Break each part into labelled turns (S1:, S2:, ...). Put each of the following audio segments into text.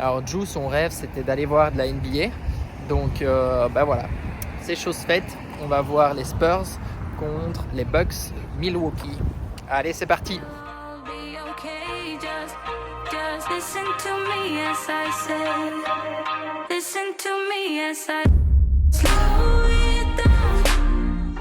S1: Alors Drew, son rêve, c'était d'aller voir de la NBA. Donc voilà, c'est chose faite. On va voir les Spurs contre les Bucks Milwaukee. Allez, c'est parti.
S2: Listen to me as I say. Listen to me as I slow it down.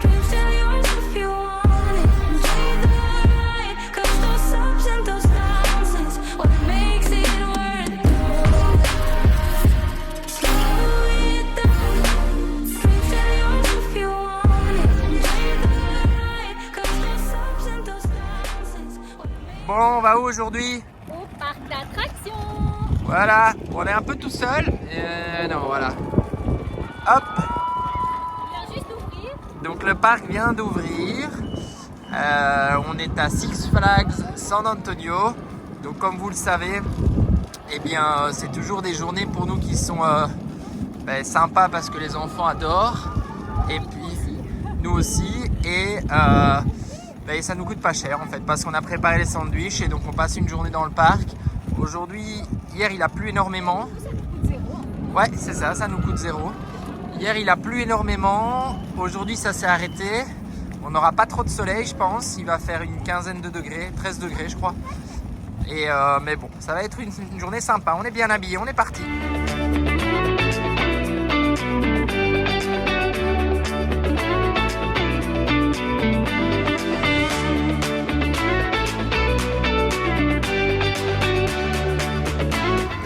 S2: Dreams still yours if you want it. Enjoy the ride, 'cause those ups and those downs is what makes it worth it. Slow it down. Dreams still yours if you want it. Enjoy the ride, 'cause those ups and those downs is what makes.
S1: Bon, on va où aujourd'hui?
S3: Au parc d'attractions.
S1: Voilà, on est un peu tout seul. Non, voilà. Hop.
S3: Il vient juste d'ouvrir.
S1: Donc le parc vient d'ouvrir. On est à Six Flags San Antonio. Donc comme vous le savez, eh bien c'est toujours des journées pour nous qui sont sympas parce que les enfants adorent. Et puis nous aussi. Et ça nous coûte pas cher en fait parce qu'on a préparé les sandwichs et donc on passe une journée dans le parc. Aujourd'hui, hier il a plu énormément. Ouais, c'est ça, ça nous coûte 0. Hier il a plu énormément. Aujourd'hui ça s'est arrêté. On n'aura pas trop de soleil, je pense. Il va faire une quinzaine de degrés, 13 degrés, je crois. Et mais bon, ça va être une journée sympa. On est bien habillés, on est parti.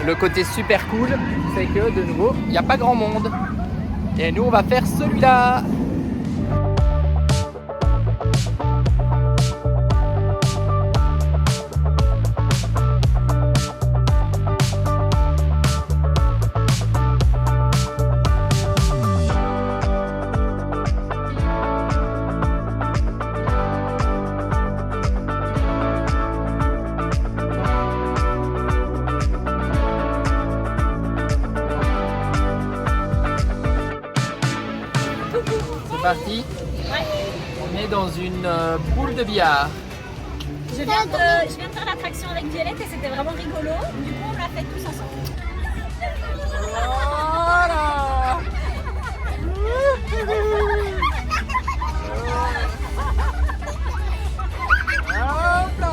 S1: Le côté super cool, c'est que de nouveau, il n'y a pas grand monde. Et nous, on va faire celui-là. Parti.
S3: Ouais.
S1: On est dans une boule de billard.
S3: Je viens de faire l'attraction avec Violette et c'était vraiment rigolo. Du coup, on l'a fait tous ensemble.
S1: Voilà. Hop là.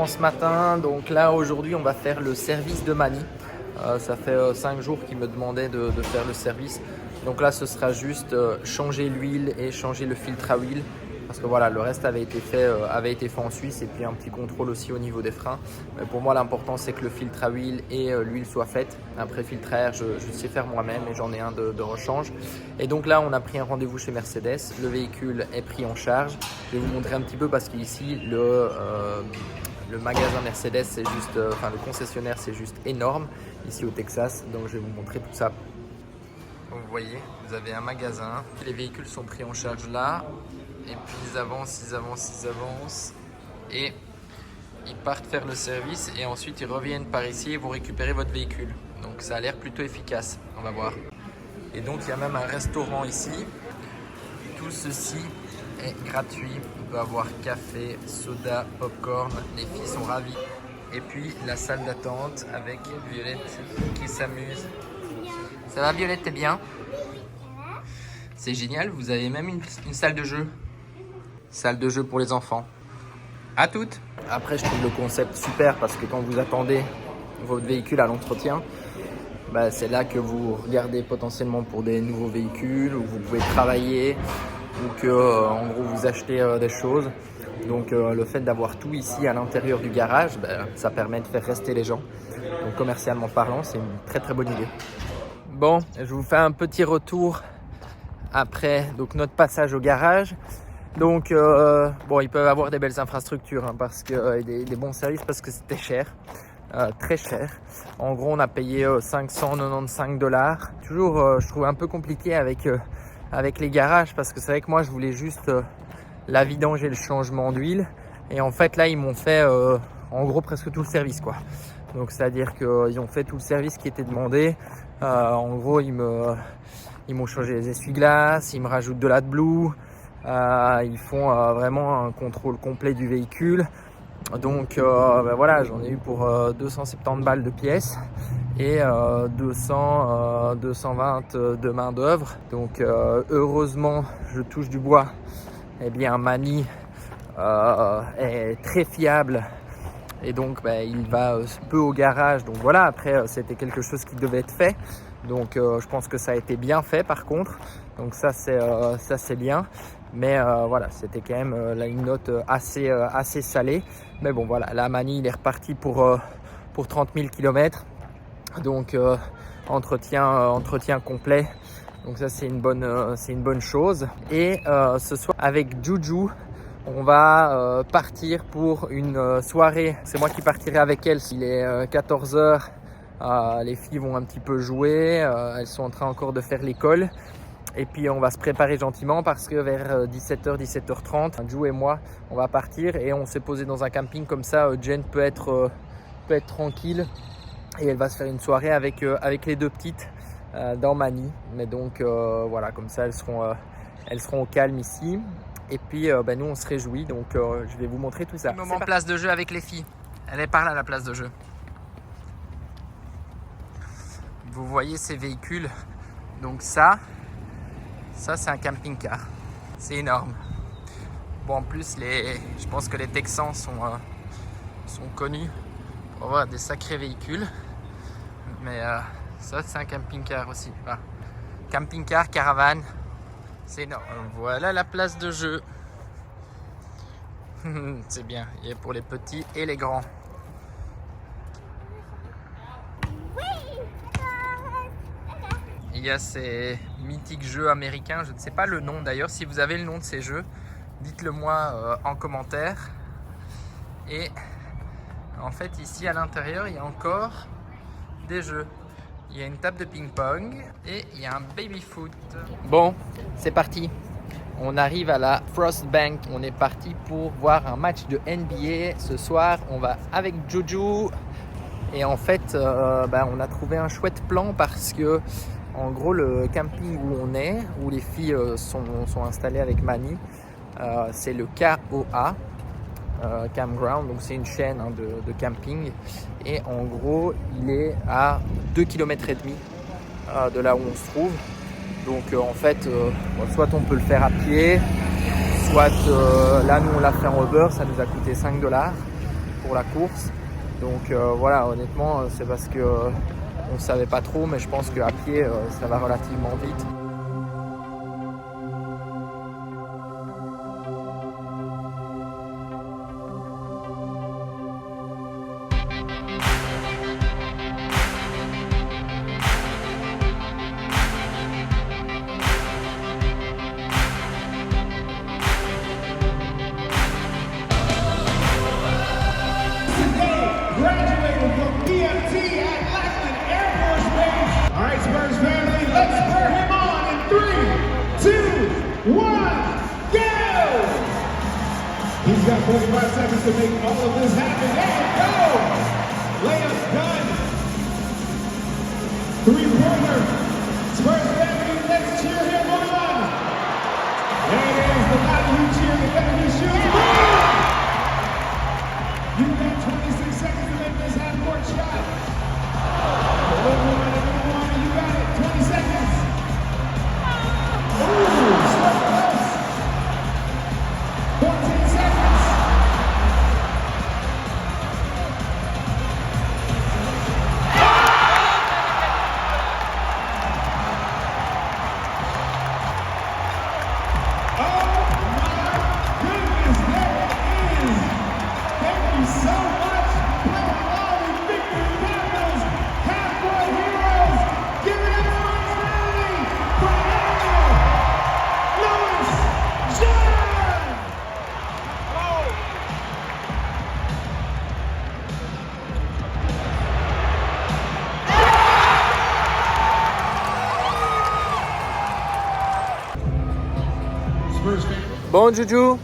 S1: Ce matin, donc là aujourd'hui on va faire le service de Mani. Ça fait 5 jours qu'il me demandait de faire le service, donc là ce sera juste changer l'huile et changer le filtre à huile parce que voilà, le reste avait été fait en Suisse et puis un petit contrôle aussi au niveau des freins. Mais pour moi l'important c'est que le filtre à huile et l'huile soient faites. Après filtre à air je sais faire moi-même et j'en ai un de rechange. Et donc là on a pris un rendez-vous chez Mercedes, le véhicule est pris en charge. Je vais vous montrer un petit peu parce qu'ici le magasin Mercedes, c'est juste, le concessionnaire, c'est juste énorme ici au Texas. Donc je vais vous montrer tout ça. Donc vous voyez, vous avez un magasin. Les véhicules sont pris en charge là. Et puis ils avancent. Et ils partent faire le service. Et ensuite ils reviennent par ici et vous récupérez votre véhicule. Donc ça a l'air plutôt efficace. On va voir. Et donc il y a même un restaurant ici. Tout ceci est gratuit. On peut avoir café, soda, popcorn. Les filles sont ravies. Et puis la salle d'attente avec Violette qui s'amuse. Ça va Violette, t'es bien? C'est génial, vous avez même une salle de jeu. Salle de jeu pour les enfants. À toutes. Après je trouve le concept super parce que quand vous attendez votre véhicule à l'entretien, c'est là que vous regardez potentiellement pour des nouveaux véhicules où vous pouvez travailler ou que en gros vous achetez des choses. Donc le fait d'avoir tout ici à l'intérieur du garage, ça permet de faire rester les gens. Donc commercialement parlant, c'est une très très bonne idée. Bon, je vous fais un petit retour après donc notre passage au garage. Donc ils peuvent avoir des belles infrastructures parce que des bons services parce que c'était cher. Très cher. En gros, on a payé 595 $. Toujours, je trouve un peu compliqué avec les garages parce que c'est vrai que moi, je voulais juste la vidange et le changement d'huile. Et en fait là ils m'ont fait en gros presque tout le service quoi. Donc c'est à dire qu'ils ont fait tout le service qui était demandé. En gros ils m'ont changé les essuie-glaces, ils me rajoutent de l'AdBlue, ils font vraiment un contrôle complet du véhicule. Donc voilà, j'en ai eu pour 270 balles de pièces et 220 de main d'œuvre. Donc heureusement, je touche du bois, eh bien Mani est très fiable et donc il va peu au garage. Donc voilà, après c'était quelque chose qui devait être fait. Donc je pense que ça a été bien fait par contre. Donc ça c'est bien. Mais voilà, c'était quand même une note assez salée. Mais bon voilà, la Mani il est reparti pour 30 000 km. Donc entretien complet. Donc ça c'est une bonne chose. Et ce soir avec Juju, on va partir pour une soirée. C'est moi qui partirai avec elle. Il est 14 h. Les filles vont un petit peu jouer. Elles sont en train encore de faire l'école. Et puis on va se préparer gentiment parce que vers 17h, 17h30, Jou et moi, on va partir et on s'est posé dans un camping comme ça. Jen peut être tranquille et elle va se faire une soirée avec les deux petites dans Mani. Mais donc voilà, comme ça elles seront au calme ici. Et puis nous on se réjouit, donc je vais vous montrer tout ça. Moment place de jeu avec les filles. Elle est par là la place de jeu. Vous voyez ces véhicules. Donc ça c'est un camping-car. C'est énorme. Bon, en plus, je pense que les Texans sont connus pour avoir des sacrés véhicules. Mais ça, c'est un camping-car aussi. Voilà. Camping-car, caravane. C'est énorme. Voilà la place de jeu. C'est bien. Il y a pour les petits et les grands. Il y a ces mythiques jeux américains, je ne sais pas le nom d'ailleurs. Si vous avez le nom de ces jeux, dites-le moi en commentaire. Et en fait ici à l'intérieur il y a encore des jeux. Il y a une table de ping-pong et il y a un baby-foot. Bon, c'est parti. On arrive à la Frost Bank. On est parti pour voir un match de NBA. Ce soir, on va avec Juju. Et en fait, on a trouvé un chouette plan parce que en gros, le camping où on est, où les filles sont installées avec Mani, c'est le KOA, Campground, donc c'est une chaîne de camping. Et en gros, il est à 2,5 km de là où on se trouve. Donc en fait, soit on peut le faire à pied, soit là nous on l'a fait en Uber, ça nous a coûté 5 $ pour la course. Donc voilà, honnêtement, c'est parce que on ne savait pas trop, mais je pense qu'à pied, ça va relativement vite.
S4: He's got 45 seconds to make all of this happen. There it goes! Layup done. Three-pointer. Spurs family, let's cheer him on. There it is, the guy who cheered the guy who shoots. You've got 26 seconds to make this half-court shot. You got it, 20 seconds. Ooh, so close. 14 seconds.
S1: Bon Juju,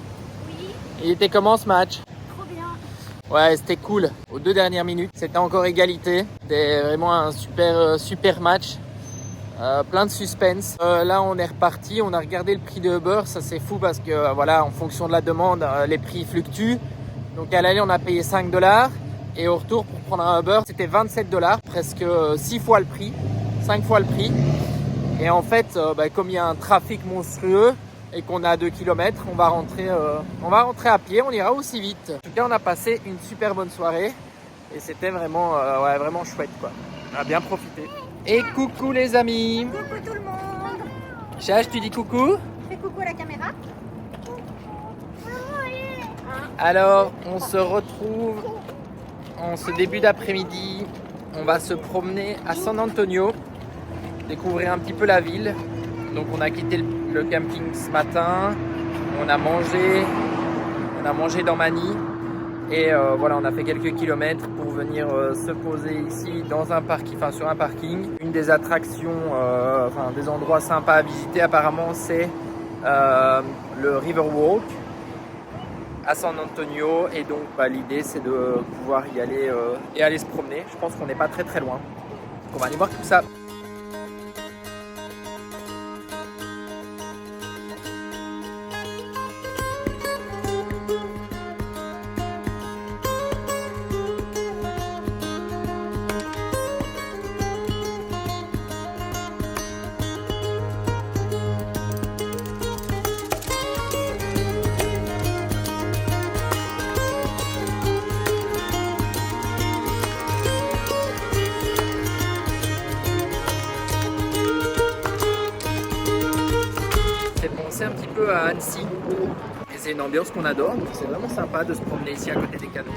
S3: Oui,
S1: il était comment ce match? Ouais, c'était cool. Aux 2 dernières minutes, c'était encore égalité. C'était vraiment un super match. Plein de suspense. Là, on est reparti. On a regardé le prix de Uber. Ça, c'est fou parce que voilà, en fonction de la demande, les prix fluctuent. Donc à l'aller, on a payé 5 $. Et au retour, pour prendre un Uber, c'était 27 $. Presque 6 fois le prix. 5 fois le prix. Et en fait, comme il y a un trafic monstrueux et qu'on a 2 km, on va rentrer à pied, on ira aussi vite. En tout cas, on a passé une super bonne soirée et c'était vraiment, vraiment chouette, quoi. On a bien profité. Et coucou les amis.
S3: Coucou tout le monde.
S1: Chach, tu dis coucou?
S3: Fais coucou à la caméra.
S1: Alors, on se retrouve en ce début d'après-midi. On va se promener à San Antonio, découvrir un petit peu la ville. Donc on a quitté le camping ce matin, on a mangé dans Manny et voilà, on a fait quelques kilomètres pour venir se poser ici dans un parking, sur un parking. Une des attractions, des endroits sympas à visiter apparemment, c'est le Riverwalk à San Antonio, et donc l'idée c'est de pouvoir y aller et aller se promener. Je pense qu'on n'est pas très loin. On va aller voir tout ça. C'est un petit peu à Annecy et c'est une ambiance qu'on adore, donc c'est vraiment sympa de se promener ici à côté des canaux.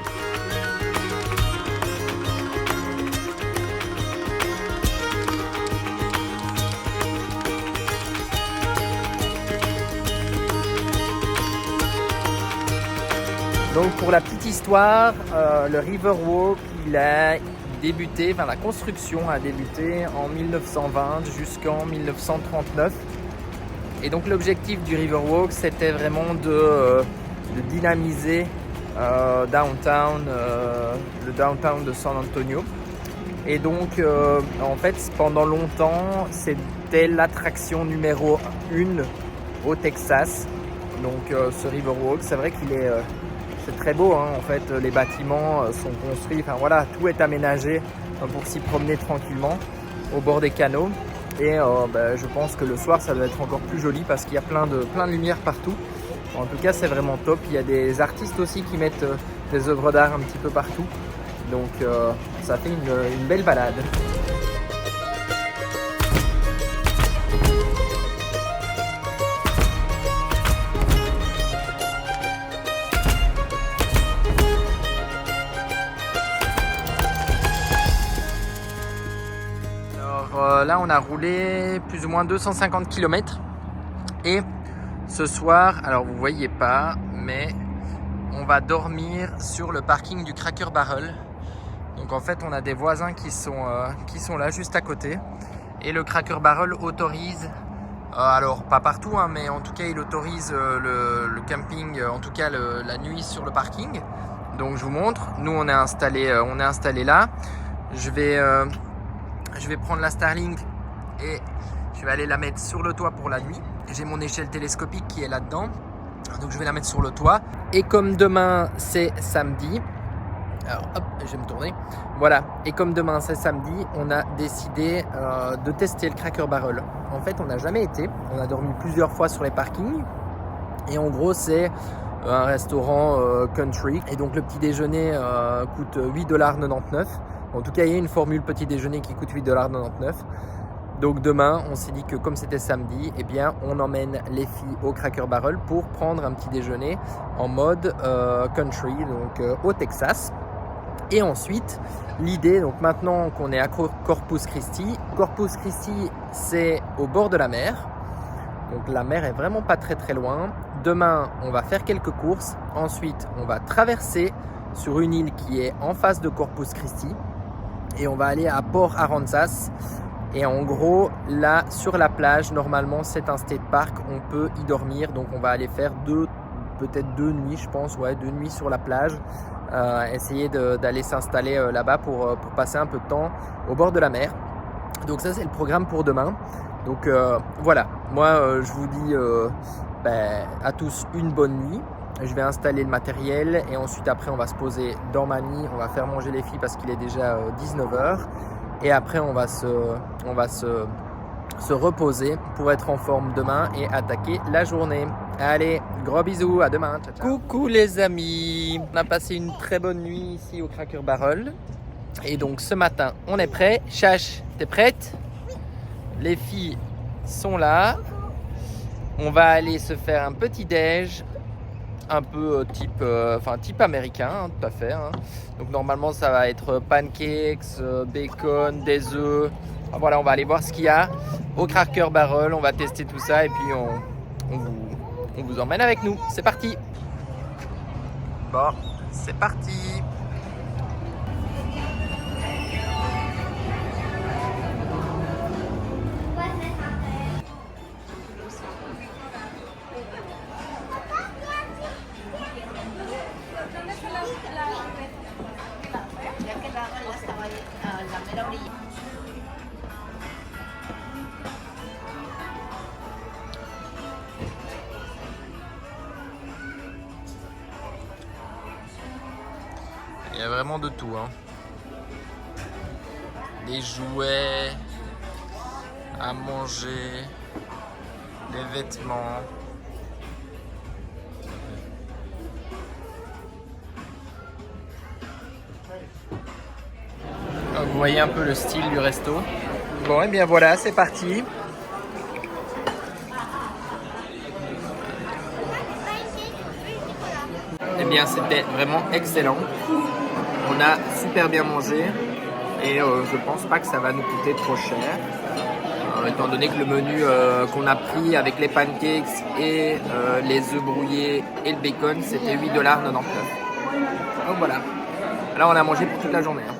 S1: Donc pour la petite histoire, le Riverwalk, il a débuté, la construction a débuté en 1920 jusqu'en 1939. Et donc l'objectif du Riverwalk, c'était vraiment de dynamiser le downtown de San Antonio. Et donc en fait, pendant longtemps, c'était l'attraction numéro 1 au Texas. Donc ce Riverwalk, c'est vrai qu'il est c'est très beau, hein. En fait, les bâtiments sont construits, tout est aménagé pour s'y promener tranquillement au bord des canaux. Et je pense que le soir ça doit être encore plus joli parce qu'il y a plein de lumière partout. En tout cas, c'est vraiment top. Il y a des artistes aussi qui mettent des œuvres d'art un petit peu partout. Donc ça fait une belle balade. Là, on a roulé plus ou moins 250 km et ce soir, alors vous voyez pas, mais on va dormir sur le parking du Cracker Barrel. Donc en fait, on a des voisins qui sont là juste à côté, et le Cracker Barrel autorise, alors pas partout, hein, mais en tout cas il autorise le camping, en tout cas la nuit sur le parking. Donc je vous montre, nous on est installé là. Je vais prendre la Starlink et je vais aller la mettre sur le toit pour la nuit. J'ai mon échelle télescopique qui est là-dedans, donc je vais la mettre sur le toit. Et comme demain c'est samedi, alors hop, je vais me tourner. Voilà, et comme demain c'est samedi, on a décidé de tester le Cracker Barrel. En fait, on n'a jamais été, on a dormi plusieurs fois sur les parkings. Et en gros, c'est un restaurant country. Et donc le petit déjeuner coûte 8,99 $. En tout cas, il y a une formule petit déjeuner qui coûte 8,99 $. Donc demain, on s'est dit que comme c'était samedi, eh bien, on emmène les filles au Cracker Barrel pour prendre un petit déjeuner en mode country, donc au Texas. Et ensuite, l'idée, donc maintenant qu'on est à Corpus Christi, c'est au bord de la mer. Donc la mer est vraiment pas très loin. Demain, on va faire quelques courses. Ensuite, on va traverser sur une île qui est en face de Corpus Christi. Et on va aller à Port Aransas. Et en gros, là, sur la plage, normalement, c'est un state park. On peut y dormir. Donc, on va aller faire peut-être deux nuits, je pense. Ouais, 2 nuits sur la plage. essayer d'aller s'installer là-bas pour passer un peu de temps au bord de la mer. Donc ça c'est le programme pour demain. Donc voilà, moi je vous dis à tous une bonne nuit. Je vais installer le matériel et ensuite après on va se poser dans Manille, on va faire manger les filles parce qu'il est déjà 19h et après on va se reposer pour être en forme demain et attaquer la journée. Allez, gros bisous, à demain, ciao, ciao. Coucou les amis, on a passé une très bonne nuit ici au Cracker Barrel et donc ce matin on est prêt. Chache, t'es prête? Les filles sont là, on va aller se faire un petit déj un peu type américain, hein, tout à fait. Hein. Donc normalement ça va être pancakes, bacon, des œufs. Enfin, voilà, on va aller voir ce qu'il y a au Cracker Barrel, on va tester tout ça et puis on vous emmène avec nous. C'est parti. Bon, c'est parti. Il y a vraiment de tout, hein. Des jouets, à manger, des vêtements. Vous voyez un peu le style du resto. Bon, et bien voilà, c'est parti. Eh bien, c'était vraiment excellent. On a super bien mangé et je pense pas que ça va nous coûter trop cher. Étant donné que le menu qu'on a pris avec les pancakes et les œufs brouillés et le bacon, c'était 8,99 $. Donc voilà. Là, on a mangé pour toute la journée. Hein.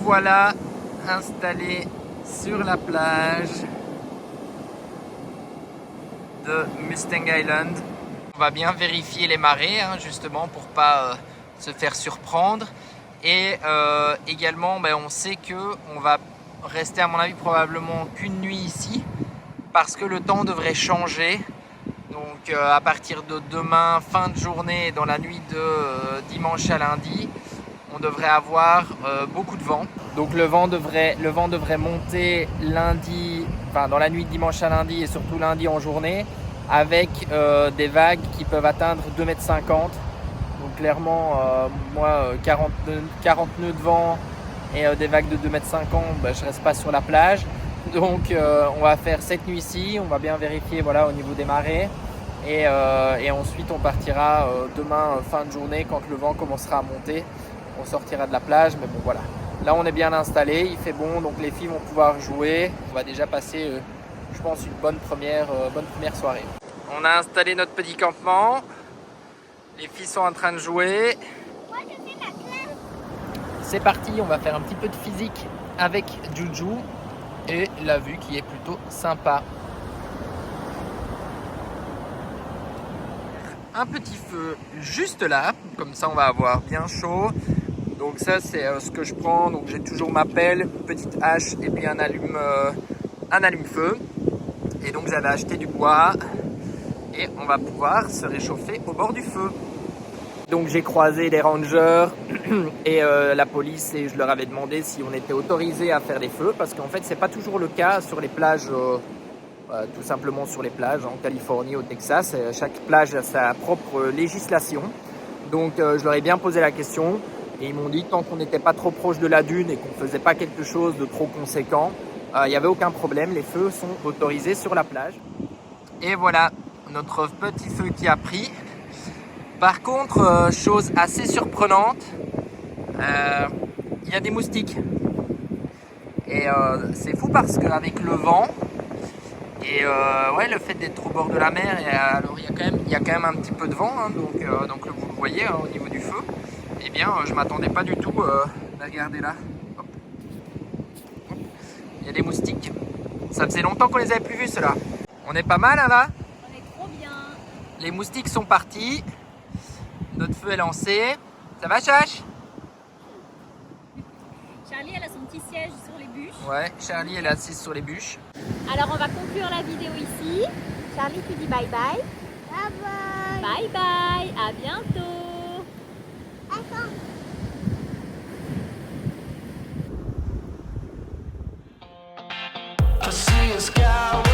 S1: Voilà, installés sur la plage de Mustang Island. On va bien vérifier les marées, hein, justement pour pas se faire surprendre. Et également, on sait qu'on va rester à mon avis probablement qu'une nuit ici parce que le temps devrait changer. Donc à partir de demain, fin de journée, dans la nuit de dimanche à lundi, on devrait avoir beaucoup de vent. Donc le vent devrait monter lundi, dans la nuit de dimanche à lundi et surtout lundi en journée, avec des vagues qui peuvent atteindre 2,50 m. Donc clairement, 40 nœuds de vent et des vagues de 2,50 m, je ne reste pas sur la plage. Donc on va faire cette nuit ici, on va bien vérifier au niveau des marées. Et ensuite on partira demain fin de journée quand le vent commencera à monter. On sortira de la plage, mais bon voilà. Là on est bien installé, il fait bon, donc les filles vont pouvoir jouer. On va déjà passer, je pense, une bonne première soirée. On a installé notre petit campement. Les filles sont en train de jouer.
S3: Moi, je fais ma classe.
S1: C'est parti, on va faire un petit peu de physique avec Juju. Et la vue qui est plutôt sympa. Un petit feu juste là, comme ça on va avoir bien chaud. Donc ça c'est ce que je prends, donc j'ai toujours ma pelle, une petite hache et puis un allume-feu. Et donc j'avais acheté du bois et on va pouvoir se réchauffer au bord du feu. Donc j'ai croisé les rangers et la police et je leur avais demandé si on était autorisé à faire des feux parce qu'en fait c'est pas toujours le cas sur les plages, tout simplement sur les plages en Californie, au Texas. Chaque plage a sa propre législation. Donc je leur ai bien posé la question et ils m'ont dit tant qu'on n'était pas trop proche de la dune et qu'on faisait pas quelque chose de trop conséquent, il n'y avait aucun problème, les feux sont autorisés sur la plage. Et voilà notre petit feu qui a pris. Par contre, chose assez surprenante, il y a des moustiques. Et c'est fou parce qu'avec le vent et ouais, le fait d'être au bord de la mer, et alors il y a quand même un petit peu de vent, hein, donc vous le voyez hein, au niveau du feu. Eh bien, je m'attendais pas du tout. Regardez là. Hop. Hop. Il y a des moustiques. Ça faisait longtemps qu'on les avait plus vus ceux-là. On est pas mal hein, là.
S3: On est trop bien.
S1: Les moustiques sont partis. Notre feu est lancé. Ça va, Chache?
S3: Charlie, elle a son petit siège sur les bûches.
S1: Ouais, Charlie, elle est assise sur les bûches.
S3: Alors, on va conclure la vidéo ici. Charlie, tu dis bye bye.
S5: Bye bye.
S3: Bye bye. À bientôt.
S5: Attends.
S6: I see a sky